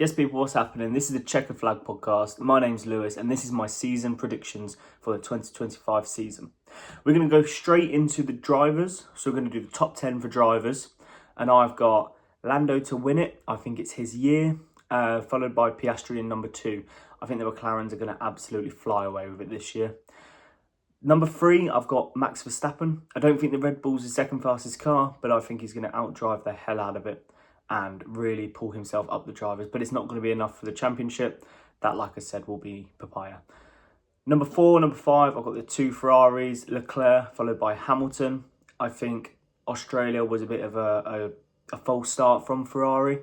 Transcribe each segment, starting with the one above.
Yes, people, what's happening? This is the Checker Flag podcast. My name's Lewis, and this is my season predictions for the 2025 season. We're going to go straight into the drivers. So we're going to do the top 10 for drivers. And I've got Lando to win it. I think it's his year, followed by Piastri in number 2. I think the McLarens are going to absolutely fly away with it this year. Number 3, I've got Max Verstappen. I don't think the Red Bull's the second fastest car, but I think he's going to outdrive the hell out of it and really pull himself up the drivers. But it's not going to be enough for the championship. That, like I said, will be papaya. Number 4, number 5, I've got the 2 Ferraris, Leclerc, followed by Hamilton. I think Australia was a bit of a false start from Ferrari.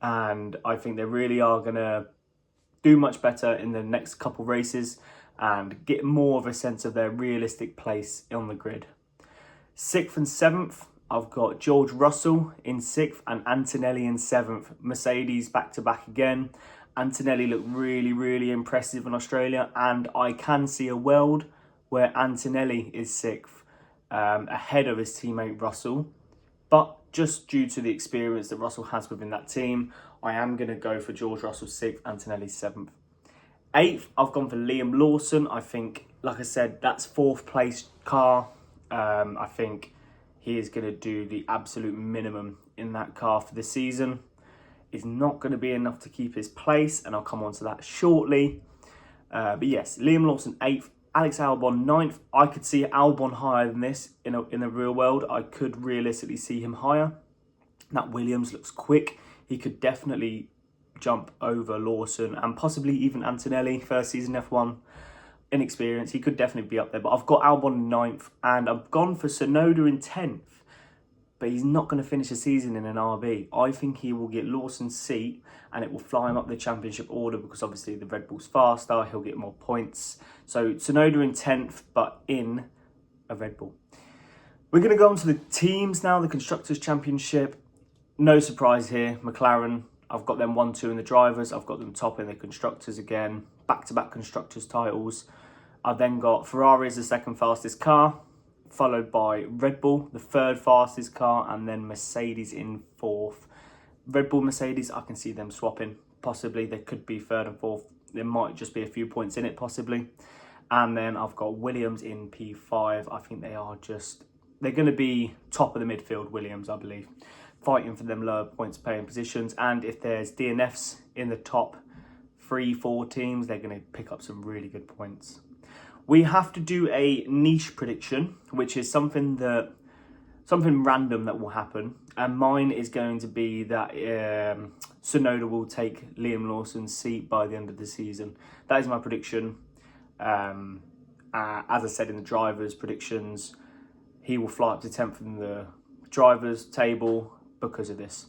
And I think they really are going to do much better in the next couple races and get more of a sense of their realistic place on the grid. 6th and 7th, I've got George Russell in 6th and Antonelli in 7th. Mercedes back-to-back again. Antonelli looked really, really impressive in Australia, and I can see a world where Antonelli is 6th, ahead of his teammate Russell. But just due to the experience that Russell has within that team, I am going to go for George Russell 6th, Antonelli 7th. 8th, I've gone for Liam Lawson. I think, like I said, that's 4th place car. I think he is going to do the absolute minimum in that car for the season. It's not going to be enough to keep his place, and I'll come on to that shortly. But yes, Liam Lawson 8th, Alex Albon 9th. I could see Albon higher than this in the real world. I could realistically see him higher. That Williams looks quick. He could definitely jump over Lawson and possibly even Antonelli, first season F1. Inexperienced, he could definitely be up there. But I've got Albon in 9th, and I've gone for Tsunoda in 10th. But he's not going to finish the season in an RB. I think he will get Lawson's seat, and it will fly him up the championship order because obviously the Red Bull's faster. He'll get more points. So Tsunoda in 10th, but in a Red Bull. We're going to go on to the teams now, the Constructors' Championship. No surprise here, McLaren. I've got them 1-2 in the drivers. I've got them top in the Constructors again. Back-to-back Constructors titles. I've then got Ferrari as the second fastest car, followed by Red Bull, the third fastest car, and then Mercedes in 4th. Red Bull, Mercedes, I can see them swapping. Possibly they could be 3rd and 4th. There might just be a few points in it, possibly. And then I've got Williams in P5. I think they're going to be top of the midfield, Williams, I believe, fighting for them lower points paying positions. And if there's DNFs in the top 3-4 teams, they're going to pick up some really good points. We have to do a niche prediction, which is something random that will happen. And mine is going to be that Tsunoda will take Liam Lawson's seat by the end of the season. That is my prediction. As I said in the drivers' predictions, he will fly up to 10th in the drivers' table because of this.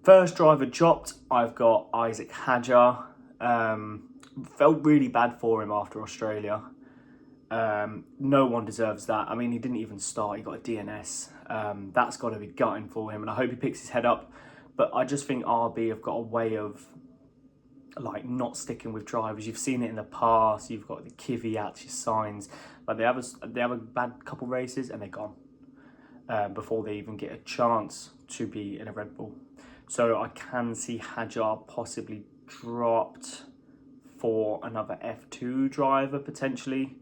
First driver dropped, I've got Isaac HADJAR. Felt really bad for him after Australia. No one deserves that. I mean, he didn't even start. He got a DNS. That's got to be gutting for him, and I hope he picks his head up. But I just think RB have got a way of not sticking with drivers. You've seen it in the past. You've got the Kvyat, your signs. Like they have a bad couple races and they're gone before they even get a chance to be in a Red Bull. So I can see HADJAR possibly dropped for another F2 driver potentially.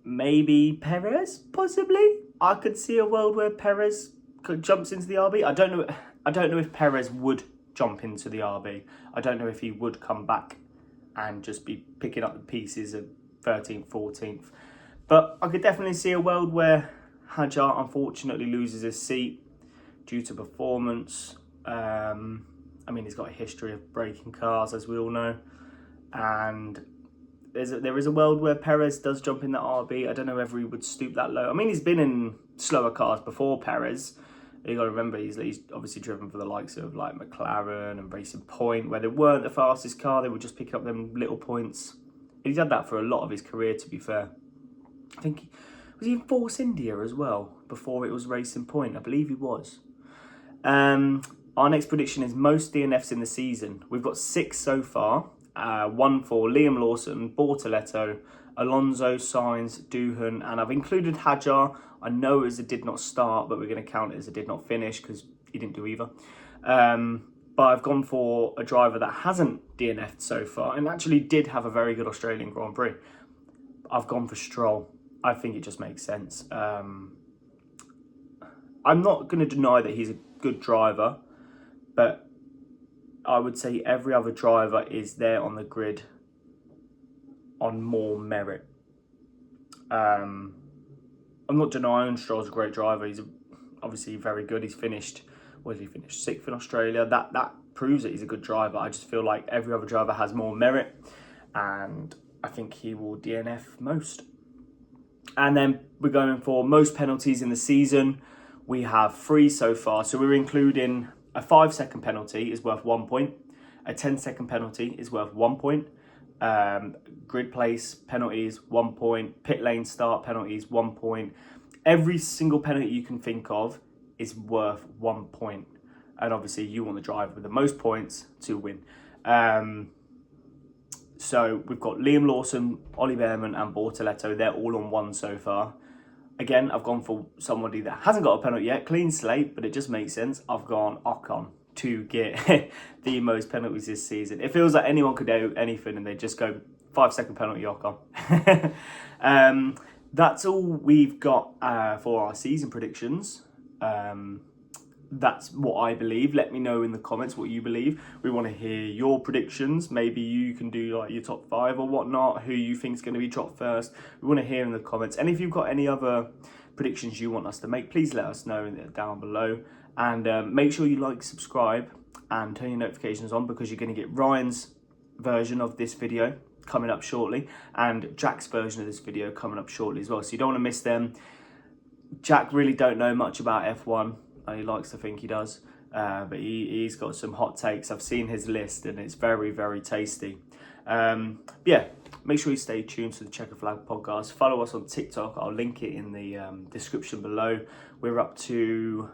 Maybe Perez, possibly. I could see a world where Perez jumps into the RB. I don't know if Perez would jump into the RB. I don't know if he would come back and just be picking up the pieces of 13th, 14th. But I could definitely see a world where HADJAR unfortunately loses his seat due to performance. I mean, he's got a history of breaking cars, as we all know. And there is a world where Perez does jump in the RB. I don't know whether he would stoop that low. I mean, he's been in slower cars before, Perez. You got to remember, he's obviously driven for the likes of McLaren and Racing Point, where they weren't the fastest car. They were just picking up them little points. He's had that for a lot of his career, to be fair. I think was he in Force India as well before it was Racing Point? I believe he was. Our next prediction is most DNFs in the season. We've got 6 so far. 1 for Liam Lawson, Bortoletto, Alonso, Sainz, Doohan, and I've included HADJAR. I know it as a did not start, but we're going to count it as a did not finish because he didn't do either. but I've gone for a driver that hasn't DNF'd so far and actually did have a very good Australian Grand Prix. I've gone for Stroll. I think it just makes sense. I'm not going to deny that he's a good driver, but I would say every other driver is there on the grid on more merit. I'm not denying Stroll's a great driver. He's obviously very good. He's finished, where did he finish? 6th in Australia. That proves that he's a good driver. I just feel like every other driver has more merit, and I think he will DNF most. And then we're going for most penalties in the season. We have 3 so far. So we're including a 5-second penalty is worth 1 point. A 10-second penalty is worth 1 point. Grid place penalties, 1 point. Pit lane start penalties, 1 point. Every single penalty you can think of is worth 1 point. And obviously you want the driver with the most points to win. So we've got Liam Lawson, Ollie Behrman and Bortoletto. They're all on 1 so far. Again, I've gone for somebody that hasn't got a penalty yet. Clean slate, but it just makes sense. I've gone Ocon to get the most penalties this season. It feels like anyone could do anything and they just go 5-second penalty Ocon. That's all we've got for our season predictions. That's what I believe. Let me know in the comments what you believe. We want to hear your predictions. Maybe you can do like your top 5 or whatnot, who you think is going to be dropped first. We want to hear in the comments. And if you've got any other predictions you want us to make, please let us know down below. And make sure you like, subscribe and turn your notifications on, because you're going to get Ryan's version of this video coming up shortly and Jack's version of this video coming up shortly as well. So you don't want to miss them. Jack really don't know much about F1. He likes to think he does, but he's got some hot takes. I've seen his list and it's very, very tasty. Yeah, make sure you stay tuned to the Checker Flag podcast. Follow us on TikTok. I'll link it in the description below. We're up to,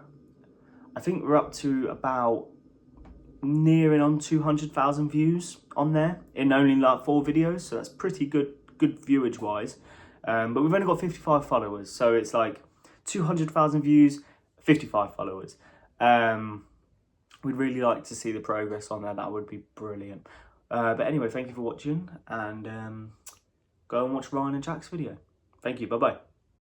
I think we're up to about nearing on 200,000 views on there in only like 4 videos. So that's pretty good viewage wise. But we've only got 55 followers. So it's like 200,000 views, 55 followers. We'd really like to see the progress on there. That would be brilliant. But anyway, thank you for watching, and go and watch Ryan and Jack's video. Thank you. Bye-bye.